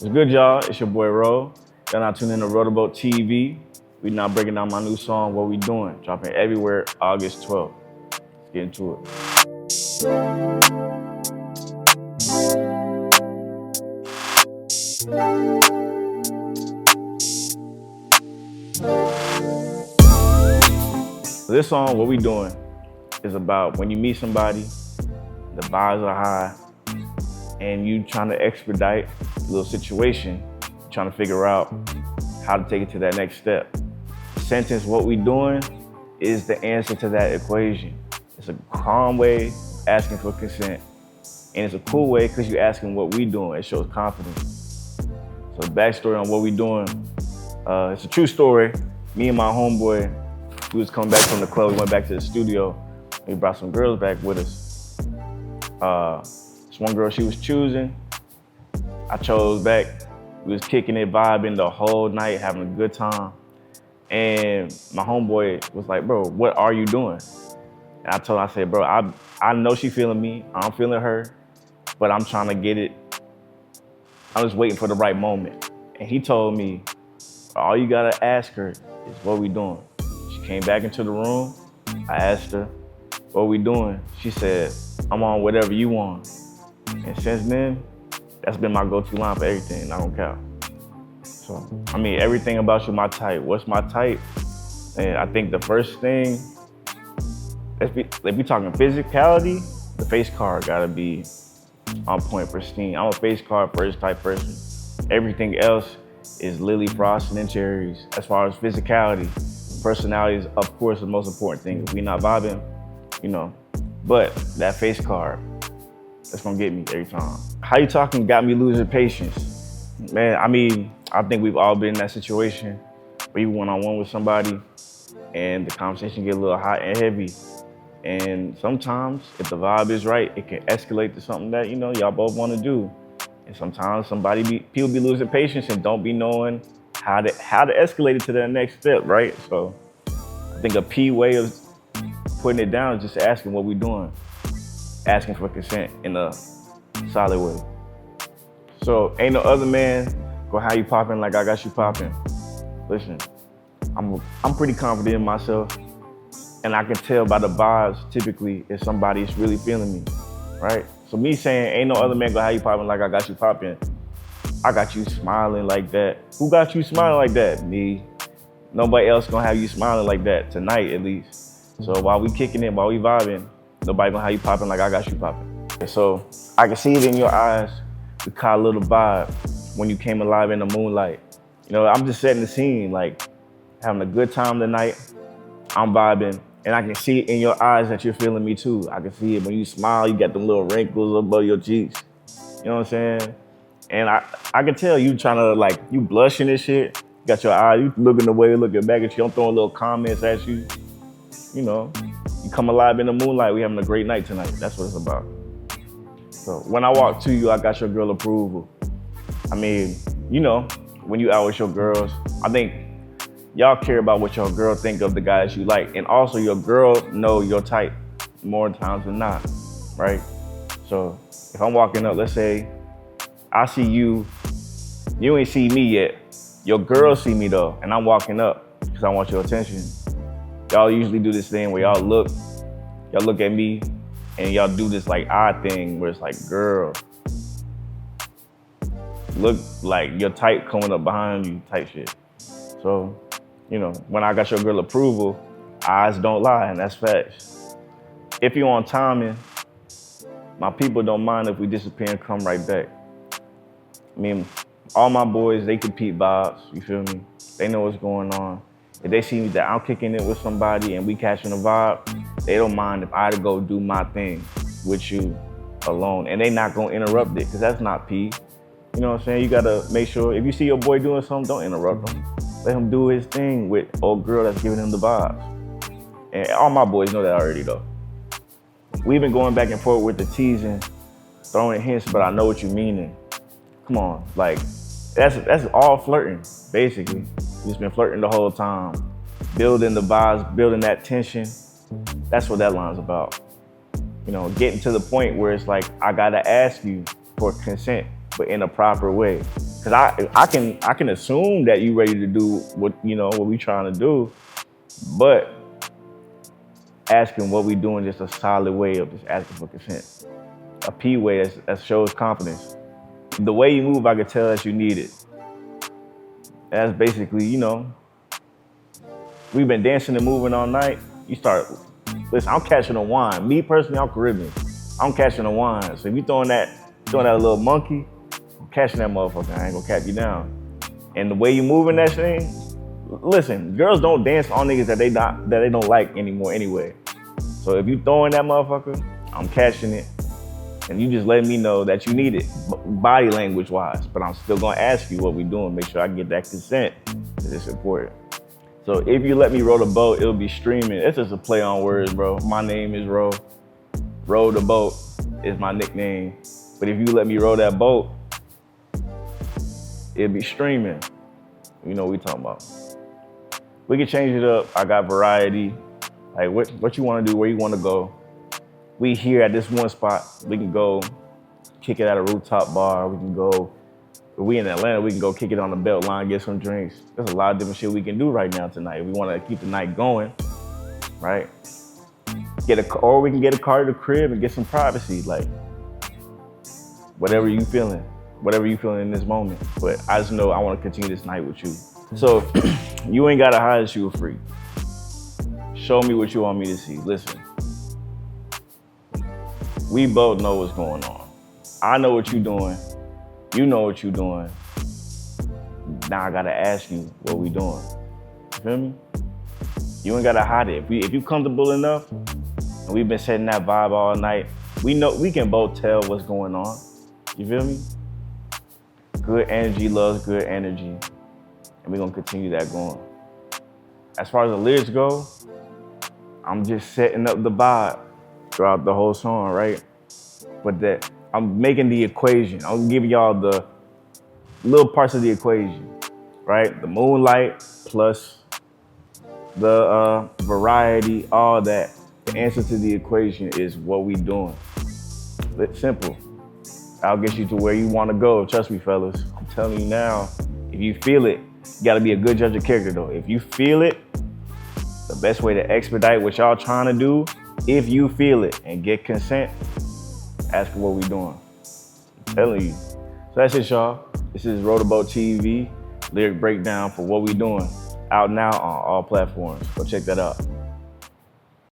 What's good, y'all? It's your boy Roe. Y'all now tuning in to Rotoboat TV. We now breaking down my new song, What We Doin, dropping everywhere August 12th. Let's get into it. This song, What We Doin, is about when you meet somebody, the vibes are high, and you trying to expedite a little situation, trying to figure out how to take it to that next step. The sentence, what we doing, is the answer to that equation. It's a calm way asking for consent. And it's a cool way because you're asking what we doing. It shows confidence. So the backstory on what we doing, it's a true story. Me and my homeboy, we was coming back from the club. We went back to the studio. We brought some girls back with us. This one girl, she was choosing. I chose back. We was kicking it, vibing the whole night, having a good time. And my homeboy was like, bro, what are you doing? And I told him, I said, bro, I know she feeling me. I'm feeling her, but I'm trying to get it. I'm just waiting for the right moment. And he told me, all you gotta ask her is what we doing. She came back into the room. I asked her, what we doing? She said, I'm on whatever you want. And since then, that's been my go-to line for everything, not gonna count. So, I mean, everything about you, my type. What's my type? And I think the first thing, if we talking physicality, the face card gotta be on point, pristine. I'm a face card first type person. Everything else is lily frosting and cherries. As far as physicality, personality is, of course, the most important thing. If we not vibing, but that face card, that's gonna get me every time. How you talking got me losing patience. Man, I mean, I think we've all been in that situation where you one-on-one with somebody and the conversation get a little hot and heavy. And sometimes, if the vibe is right, it can escalate to something that, y'all both wanna do. And sometimes people be losing patience and don't be knowing how to escalate it to the next step, right? So I think a P way of putting it down is just asking what we doing. Asking for consent in a solid way. So ain't no other man gonna have you popping like I got you popping. Listen, I'm pretty confident in myself, and I can tell by the vibes typically if somebody's really feeling me, right? So me saying ain't no other man gonna have you popping like I got you popping, I got you smiling like that. Who got you smiling like that? Me. Nobody else gonna have you smiling like that tonight at least. So while we kicking it, while we vibing, nobody gonna have you popping like I got you popping. So I can see it in your eyes. We caught a little vibe when you came alive in the moonlight. I'm just setting the scene, like having a good time tonight. I'm vibing, and I can see it in your eyes that you're feeling me too. I can see it when you smile, you got them little wrinkles above your cheeks. You know what I'm saying? And I can tell you trying to, you blushing and shit. You got your eye, you looking away, looking back at you. I'm throwing little comments at you. You come alive in the moonlight, we having a great night tonight. That's what it's about. So when I walk to you, I got your girl approval. I mean, when you out with your girls, I think y'all care about what your girl think of the guys you like. And also your girl know your type more times than not, right? So if I'm walking up, let's say I see you, you ain't see me yet. Your girl see me though, and I'm walking up because I want your attention. Y'all usually do this thing where y'all look at me and y'all do this eye thing where it's like, girl, look like your type coming up behind you type shit. So, when I got your girl approval, eyes don't lie, and that's facts. If you're on timing, my people don't mind if we disappear and come right back. I mean, all my boys, they compete vibes, you feel me? They know what's going on. If they see that I'm kicking it with somebody and we catching a vibe, they don't mind if I go do my thing with you alone. And they not gonna interrupt it, because that's not P. You know what I'm saying? You gotta make sure, if you see your boy doing something, don't interrupt him. Let him do his thing with old girl that's giving him the vibes. And all my boys know that already though. We've been going back and forth with the teasing, throwing hints, but I know what you're meaning. Come on, that's all flirting, basically. We've just been flirting the whole time, building the vibes, building that tension. That's what that line's about. Getting to the point where it's like, I gotta ask you for consent but in a proper way. Cause I can assume that you ready to do what we trying to do, but asking what we doing just a solid way of just asking for consent. A P way that shows confidence. The way you move, I can tell that you need it. That's basically, we've been dancing and moving all night. Listen, I'm catching a wine. Me personally, I'm Caribbean. I'm catching a wine. So if you throwing that little monkey, I'm catching that motherfucker. I ain't gonna cap you down. And the way you moving that thing, listen, girls don't dance on niggas that they don't like anymore anyway. So if you throwing that motherfucker, I'm catching it. And you just let me know that you need it, body language wise. But I'm still gonna ask you what we doing, make sure I get that consent, because it's important. So if you let me row the boat, it'll be streaming. It's just a play on words, bro. My name is Roe. Row the boat is my nickname. But if you let me row that boat, it'll be streaming. You know what we talking about. We can change it up. I got variety. Like what you wanna do, where you wanna go. We here at this one spot, we can go kick it at a rooftop bar. We can go, if we in Atlanta, we can go kick it on the belt line, get some drinks. There's a lot of different shit we can do right now tonight. We wanna keep the night going, right? Or we can get a car to the crib and get some privacy, like whatever you feeling in this moment. But I just know I wanna continue this night with you. So you ain't gotta hide that you a freak. Show me what you want me to see. Listen. We both know what's going on. I know what you're doing. You know what you're doing. Now I gotta ask you what we doing. You feel me? You ain't gotta hide it. If you comfortable enough, and we've been setting that vibe all night, we know we can both tell what's going on. You feel me? Good energy loves good energy. And we're gonna continue that going. As far as the lyrics go, I'm just setting up the vibe throughout the whole song, right? But that I'm making the equation. I'm giving y'all the little parts of the equation, right? The moonlight plus the variety, all that. The answer to the equation is what we doing. It's simple. I'll get you to where you want to go. Trust me, fellas. I'm telling you now, if you feel it, you gotta be a good judge of character though. If you feel it, the best way to expedite what y'all trying to do, if you feel it and get consent, ask what we doing. I'm telling you. So that's it, y'all. This is Row the Boat TV, lyric breakdown for what we doing. Out now on all platforms. Go check that out.